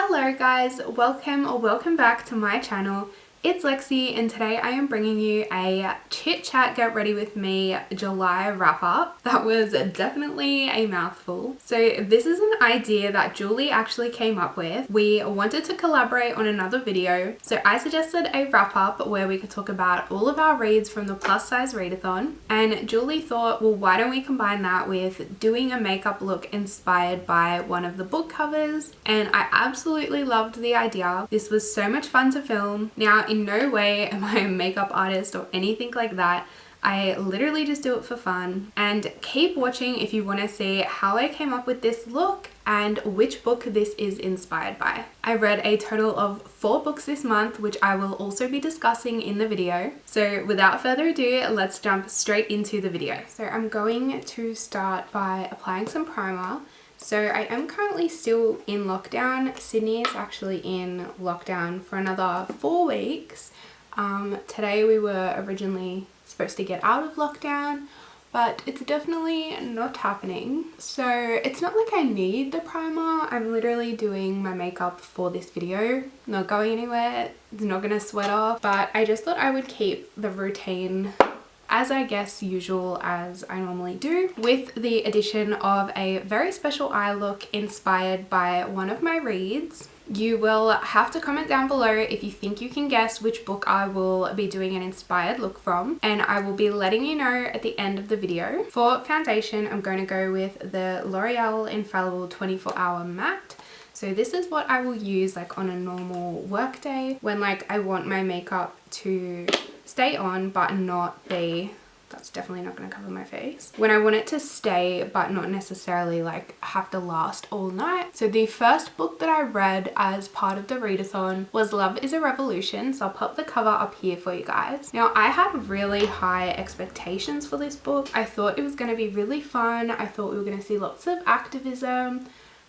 Hello guys, welcome back to my channel. It's Lexi and today I am bringing you a chit chat get ready with me July wrap up. That was definitely a mouthful. So this is an idea that Julie actually came up with. We wanted to collaborate on another video, so I suggested a wrap up where we could talk about all of our reads from the Plus Size Readathon, and Julie thought, well, why don't we combine that with doing a makeup look inspired by one of the book covers, and I absolutely loved the idea. This was so much fun to film. Now, in no way am I a makeup artist or anything like that. I literally just do it for fun. And keep watching if you want to see how I came up with this look and which book this is inspired by. I read a total of 4 books this month, which I will also be discussing in the video. So without further ado, let's jump straight into the video. So I'm going to start by applying some primer. So I am currently still in lockdown. Sydney is actually in lockdown for another 4 weeks. Today we were originally supposed to get out of lockdown, but it's definitely not happening. So it's not like I need the primer. I'm literally doing my makeup for this video, not going anywhere. It's not gonna sweat off, but I just thought I would keep the routine as I guess usual as I normally do, with the addition of a very special eye look inspired by one of my reads. You will have to comment down below if you think you can guess which book I will be doing an inspired look from, and I will be letting you know at the end of the video. For foundation, I'm going to go with the L'Oreal Infallible 24-Hour Matte. So this is what I will use like on a normal work day when like I want my makeup to stay on but not be, that's definitely not going to cover my face, when I want it to stay but not necessarily like have to last all night. So the first book that I read as part of the readathon was Love is a Revolution, so I'll pop the cover up here for you guys. Now I had really high expectations for this book. I thought it was going to be really fun. I thought we were going to see lots of activism,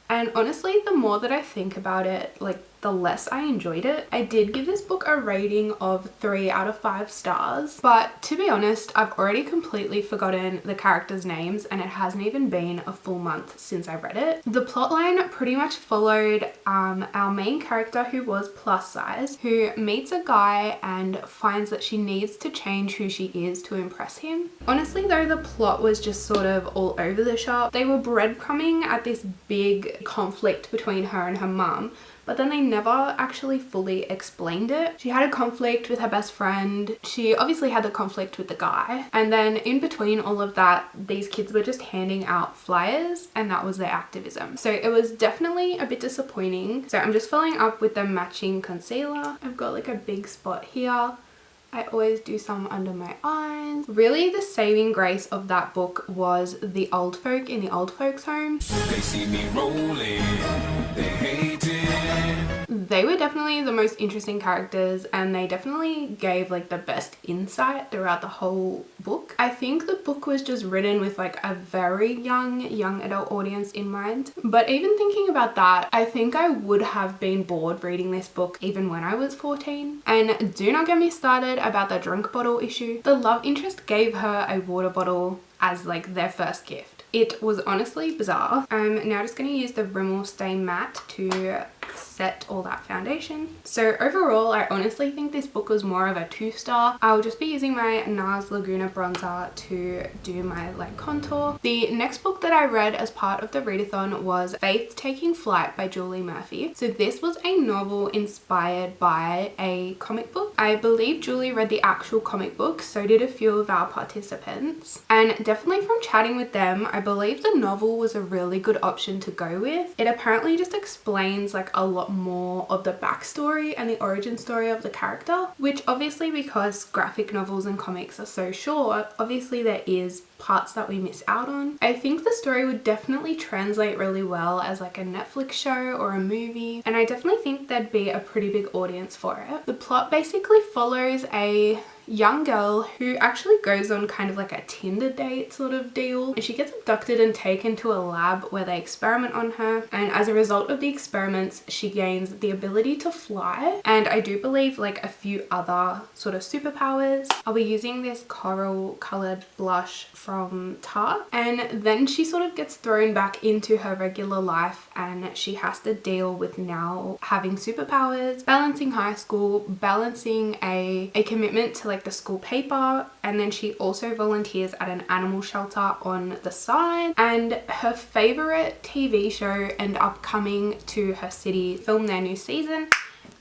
and honestly the more that I think about it, like the less I enjoyed it. I did give this book a rating of 3 out of 5 stars, but to be honest, I've already completely forgotten the characters' names and it hasn't even been a full month since I read it. The plotline pretty much followed our main character, who was plus size, who meets a guy and finds that she needs to change who she is to impress him. Honestly though, the plot was just sort of all over the shop. They were breadcrumbing at this big conflict between her and her mum, but then they never actually fully explained it. She had a conflict with her best friend. She obviously had the conflict with the guy. And then in between all of that, these kids were just handing out flyers and that was their activism. So it was definitely a bit disappointing. So I'm just following up with the matching concealer. I've got like a big spot here. I always do some under my eyes. Really the saving grace of that book was the old folk in the old folks home. They see me rolling, they hate it. They were definitely the most interesting characters and they definitely gave like the best insight throughout the whole book. I think the book was just written with like a very young adult audience in mind. But even thinking about that, I think I would have been bored reading this book even when I was 14. And do not get me started about the drink bottle issue. The love interest gave her a water bottle as like their first gift. It was honestly bizarre. I'm now just going to use the Rimmel Stay Matte to set all that foundation. So overall, I honestly think this book was more of a 2-star. I'll just be using my NARS Laguna bronzer to do my like contour. The next book that I read as part of the readathon was Faith Taking Flight by Julie Murphy. So this was a novel inspired by a comic book. I believe Julie read the actual comic book, so did a few of our participants. And definitely from chatting with them, I believe the novel was a really good option to go with. It apparently just explains like a lot more of the backstory and the origin story of the character, which obviously because graphic novels and comics are so short, obviously there is parts that we miss out on. I think the story would definitely translate really well as like a Netflix show or a movie, and I definitely think there'd be a pretty big audience for it. The plot basically follows a young girl who actually goes on kind of like a Tinder date sort of deal. And she gets abducted and taken to a lab where they experiment on her. And as a result of the experiments, she gains the ability to fly. And I do believe like a few other sort of superpowers. I'll be using this coral colored blush from Tarte. And then she sort of gets thrown back into her regular life and she has to deal with now having superpowers, balancing high school, balancing a commitment to like the school paper, and then she also volunteers at an animal shelter on the side. And her favorite TV show end up coming to her city, film their new season,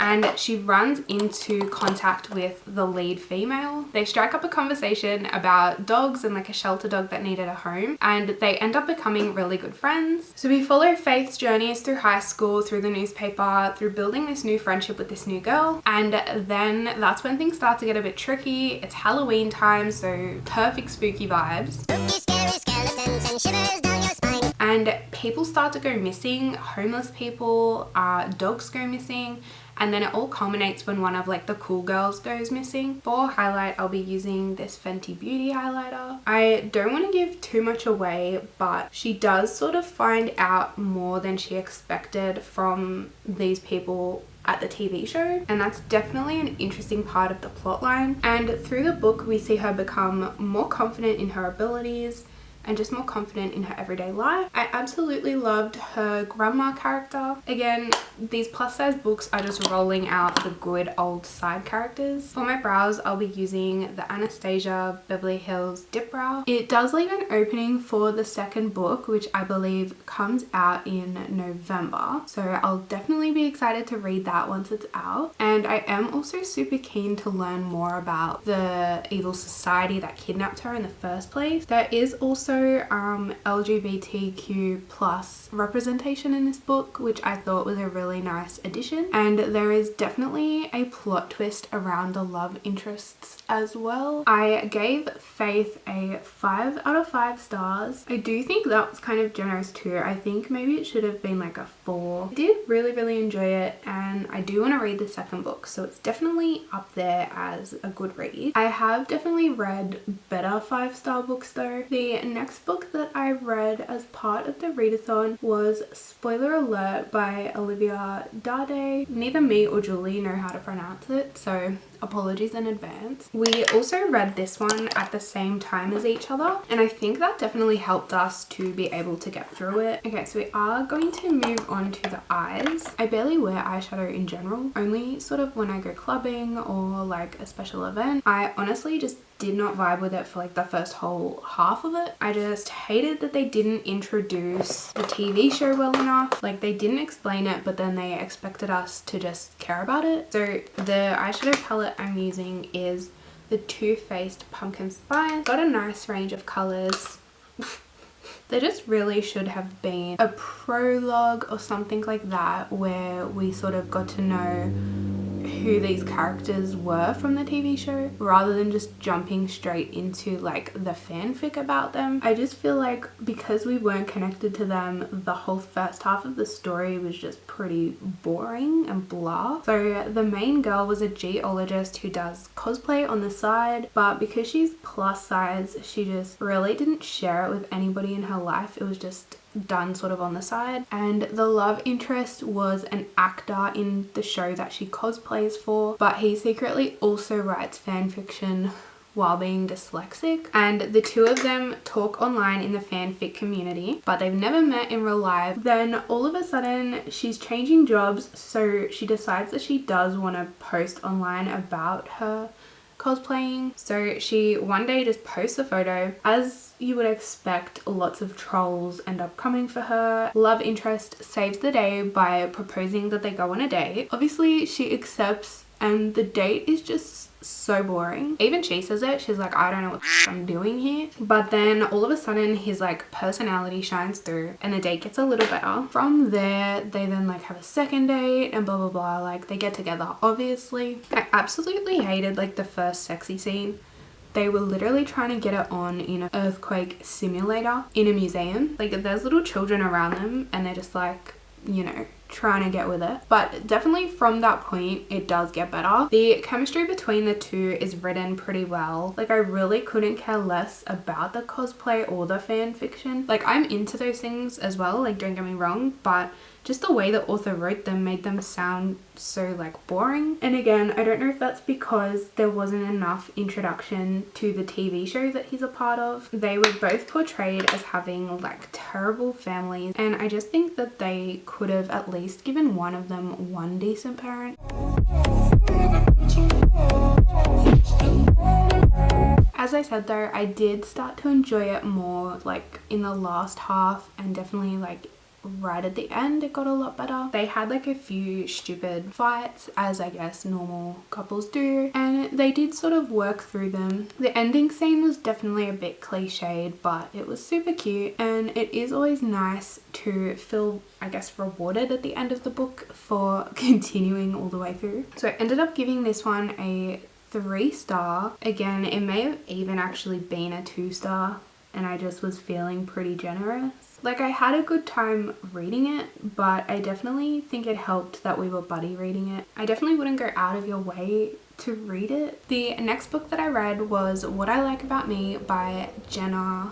and she runs into contact with the lead female. They strike up a conversation about dogs and like a shelter dog that needed a home, and they end up becoming really good friends. So we follow Faith's journeys through high school, through the newspaper, through building this new friendship with this new girl, and then that's when things start to get a bit tricky. It's Halloween time, so perfect spooky vibes. Spooky, scary skeletons and shivers down your spine. And people start to go missing, homeless people, dogs go missing. And then it all culminates when one of like the cool girls goes missing. For highlight, I'll be using this Fenty Beauty highlighter. I don't want to give too much away, but she does sort of find out more than she expected from these people at the TV show, and that's definitely an interesting part of the plotline. And through the book, we see her become more confident in her abilities and just more confident in her everyday life. I absolutely loved her grandma character. Again, these plus size books are just rolling out the good old side characters. For my brows, I'll be using the Anastasia Beverly Hills Dip Brow. It does leave an opening for the second book, which I believe comes out in November. So I'll definitely be excited to read that once it's out. And I am also super keen to learn more about the evil society that kidnapped her in the first place. There is also LGBTQ plus representation in this book, which I thought was a really nice addition. And there is definitely a plot twist around the love interests as well. I gave Faith a 5 out of 5 stars. I do think that was kind of generous too. I think maybe it should have been like a 4. I did really enjoy it, and I do want to read the second book, so it's definitely up there as a good read. I have definitely read better 5-star books though. The next book that I read as part of the readathon was, spoiler alert, by Olivia Dade. Neither me or Julie know how to pronounce it, so apologies in advance. We also read this one at the same time as each other, and I think that definitely helped us to be able to get through it. Okay, so we are going to move on to the eyes. I barely wear eyeshadow in general, only sort of when I go clubbing or like a special event. I honestly just did not vibe with it for like the first whole half of it. I just hated that they didn't introduce the TV show well enough. Like, they didn't explain it, but then they expected us to just care about it. So the eyeshadow palette I'm using is the Too Faced Pumpkin Spice. Got a nice range of colors. There just really should have been a prologue or something like that where we sort of got to know who these characters were from the TV show, rather than just jumping straight into like the fanfic about them. I just feel like because we weren't connected to them, the whole first half of the story was just pretty boring and blah. So the main girl was a geologist who does cosplay on the side, but because she's plus size, she just really didn't share it with anybody in her life. It was just done sort of on the side. And the love interest was an actor in the show that she cosplays for, but he secretly also writes fan fiction while being dyslexic, and the two of them talk online in the fanfic community, but they've never met in real life. Then all of a sudden she's changing jobs, so she decides that she does want to post online about her cosplaying. So she one day just posts a photo. As you would expect, lots of trolls end up coming for her. Love interest saves the day by proposing that they go on a date. Obviously she accepts, and the date is just so boring. Even she says it. She's like, I don't know what I'm doing here. But then all of a sudden his like personality shines through and the date gets a little better. From there they then like have a second date and blah blah blah. Like, they get together obviously. I absolutely hated like the first sexy scene. They were literally trying to get it on in an earthquake simulator in a museum. Like, there's little children around them and they're just like, you know, trying to get with it, but definitely from that point it does get better. The chemistry between the two is written pretty well. Like I really couldn't care less about the cosplay or the fan fiction. Like I'm into those things as well, like don't get me wrong, but just the way the author wrote them made them sound so like boring. And again, I don't know if that's because there wasn't enough introduction to the TV show that he's a part of. They were both portrayed as having like terrible families, and I just think that they could have at least given one of them one decent parent. As I said though, I did start to enjoy it more like in the last half, and definitely like right at the end it got a lot better. They had like a few stupid fights, as I guess normal couples do, and they did sort of work through them. The ending scene was definitely a bit cliched, but it was super cute, and it is always nice to feel, I guess, rewarded at the end of the book for continuing all the way through. So I ended up giving this one a 3-star. Again, it may have even actually been a 2-star, and I just was feeling pretty generous. Like I had a good time reading it, but I definitely think it helped that we were buddy reading it. I definitely wouldn't go out of your way to read it. The next book that I read was What I Like About Me by Jenna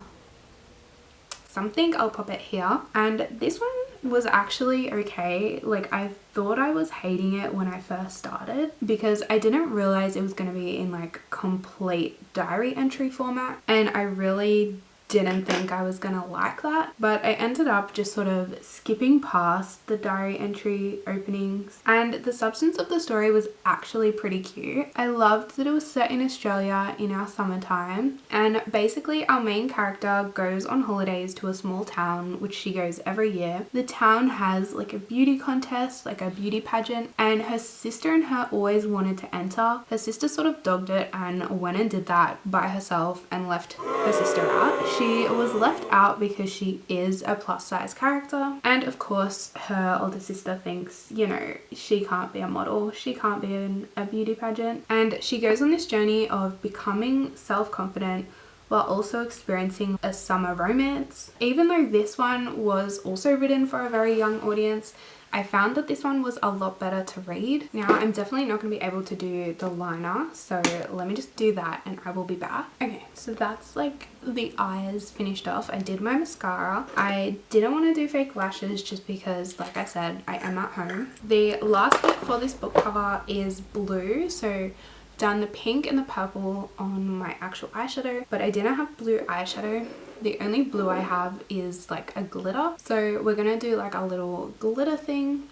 something. I'll pop it here. And this one was actually okay. Like I thought I was hating it when I first started because I didn't realize it was going to be in like complete diary entry format, and I really didn't think I was gonna like that, but I ended up just sort of skipping past the diary entry openings, and the substance of the story was actually pretty cute. I loved that it was set in Australia in our summertime, and basically our main character goes on holidays to a small town, which she goes every year. The town has like a beauty contest, like a beauty pageant, and her sister and her always wanted to enter. Her sister sort of dogged it and went and did that by herself and left her sister out. She was left out because she is a plus size character, and of course her older sister thinks, you know, she can't be a model, she can't be in a beauty pageant, and she goes on this journey of becoming self-confident while also experiencing a summer romance. Even though this one was also written for a very young audience, I found that this one was a lot better to read. Now I'm definitely not going to be able to do the liner, so let me just do that and I will be back. Okay, so that's like the eyes finished off. I did my mascara. I didn't want to do fake lashes just because, like I said, I am at home. The last bit for this book cover is blue, so done the pink and the purple on my actual eyeshadow, but I didn't have blue eyeshadow. The only blue I have is like a glitter, so we're gonna do like a little glitter thing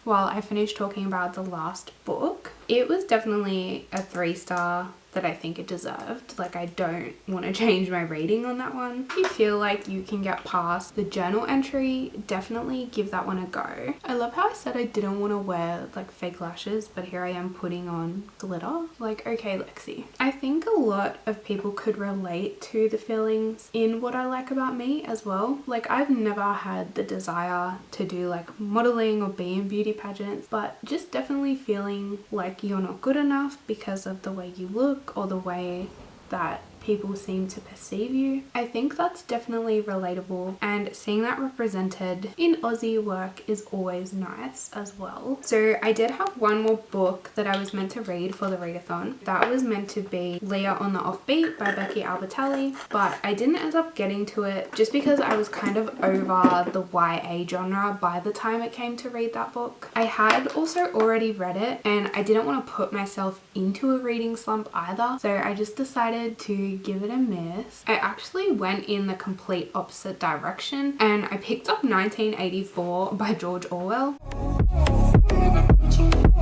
while I finish talking about the last book. It was definitely a 3-star that I think it deserved. Like I don't want to change my rating on that one. If you feel like you can get past the journal entry, definitely give that one a go. I love how I said I didn't want to wear like fake lashes, but here I am putting on glitter. Like, okay, Lexi. I think a lot of people could relate to the feelings in What I Like About Me as well. Like I've never had the desire to do like modeling or be in beauty pageants, but just definitely feeling like you're not good enough because of the way you look or the way that people seem to perceive you. I think that's definitely relatable, and seeing that represented in Aussie work is always nice as well. So I did have one more book that I was meant to read for the readathon. That was meant to be Leah on the Offbeat by Becky Albertalli, but I didn't end up getting to it just because I was kind of over the YA genre by the time it came to read that book. I had also already read it and I didn't want to put myself into a reading slump either, so I just decided to give it a miss. I actually went in the complete opposite direction and I picked up 1984 by George Orwell.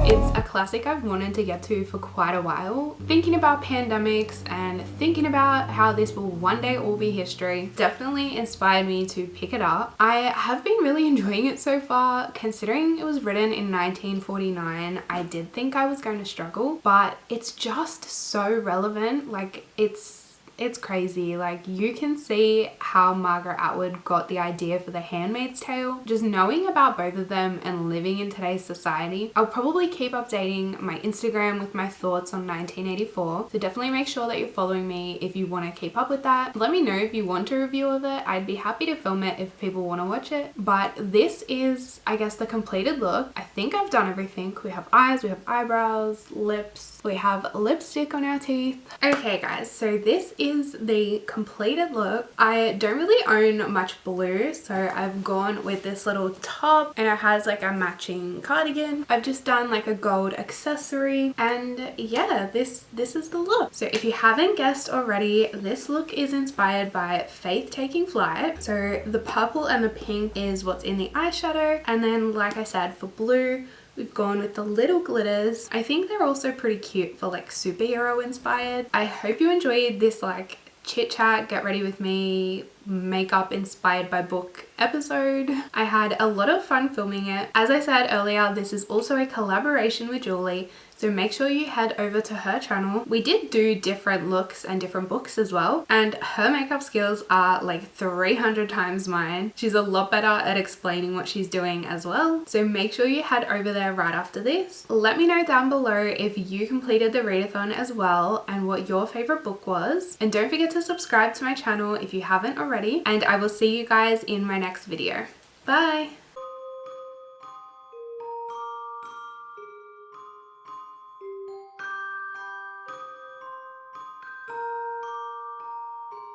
It's a classic I've wanted to get to for quite a while. Thinking about pandemics and thinking about how this will one day all be history definitely inspired me to pick it up. I have been really enjoying it so far. Considering it was written in 1949, I did think I was going to struggle, but it's just so relevant. Like it's It's crazy. Like, you can see how Margaret Atwood got the idea for The Handmaid's Tale. Just knowing about both of them and living in today's society, I'll probably keep updating my Instagram with my thoughts on 1984. So definitely make sure that you're following me if you want to keep up with that. Let me know if you want a review of it. I'd be happy to film it if people want to watch it. But this is, I guess, the completed look. I think I've done everything. We have eyes, we have eyebrows, lips, we have lipstick on our teeth. Okay guys, so this is the completed look. I don't really own much blue, so I've gone with this little top, and it has like a matching cardigan. I've just done like a gold accessory, and yeah, this is the look. So if you haven't guessed already, this look is inspired by Faith Taking Flight. So the purple and the pink is what's in the eyeshadow, and then like I said, for blue we've gone with the little glitters. I think they're also pretty cute for like superhero inspired. I hope you enjoyed this like chit chat, get ready with me, makeup inspired by book episode. I had a lot of fun filming it. As I said earlier, this is also a collaboration with Julie, so make sure you head over to her channel. We did do different looks and different books as well, and her makeup skills are like 300 times mine. She's a lot better at explaining what she's doing as well, so make sure you head over there right after this. Let me know down below if you completed the readathon as well and what your favorite book was, and don't forget to subscribe to my channel if you haven't already, and I will see you guys in my next video. Bye!